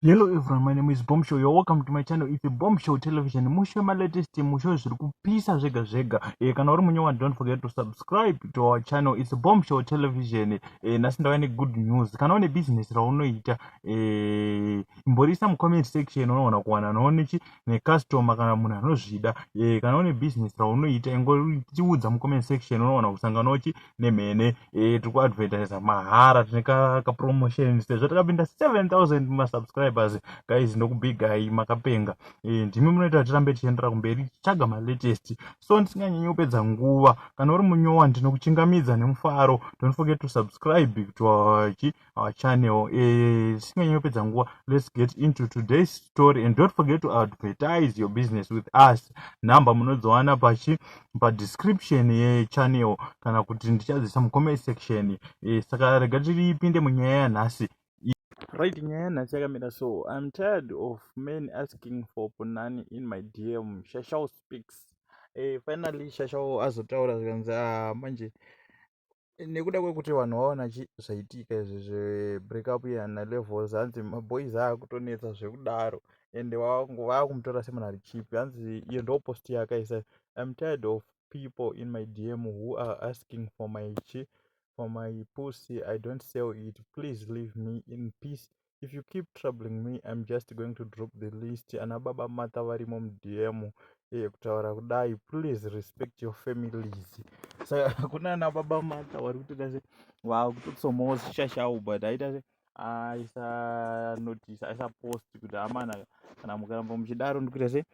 Hello everyone, my name is Bombshow. You're welcome to my channel. It's a Bombshow television. Musho my latest musho zviri kupisa zvega zvega. Kana uri munyowa, don't forget to subscribe to our channel. It's a Bombshow television. Nhasi ndauya ne good news. Kana une business raunoita, imborisa mu comment section unoona kuwana nonechi ne customer kana munhu anozvida. Kana une business raunoita ingoriudza mu comment section unoona kusanganochi nemhene. Tiri ku advertise mahara, tine ka promotion sezvo takapinda 7000 ma subscribers. Guys, ndokubigai makapenga. Ndimi munoita tirambe tichiendera kumberi tichaga ma latest. So ndisinganyanyi kupedza nguva, kana uri munyowa ndinokuchingamidza nemufaro. Don't forget to subscribe to our channel. Ndisinganyanyi kupedza nguva, let's get into today's story, and don't forget to advertise your business with us. Number munozowana pa description ye channel kana kuti ndichadzisa mu comment section. Saka rega tipinde munyaya yanhasi. Right, nhasi yakamira so. I'm tired of men asking for punani in my DM. Shashl speaks. Finally Shashl azotaura zvikanzi manje nekuda kwekuti vanhu vaona zvaitika izvi zve-break up yanalevels, hanzi maboys akutonetsa zvekudaro ende vakumutora semunhu ari chipi. Hanzi iyo ndo post yakaisa, I'm tired of people in my DM who are asking for my pussy. I don't sell it. Please leave me in peace. If you keep troubling me, I'm just going to drop the list. Ana baba mata varimo mudm kutaura kudai, please respect your families. Saka kuna ana baba mata vari kutoita se vakutotsomawo Shashl, but aita se aisa notice, aisa post kuti amana kana mukaramba muchidaro ndikuita se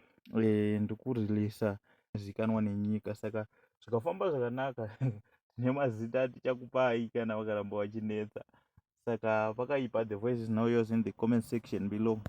ndikureleasa zikanwa nenyika. Saka zvikafamba zvakanaka nemazita tichakupai kana vakaramba vachinetsa. Saka pakaipa. The voice is now yours in the comment section below.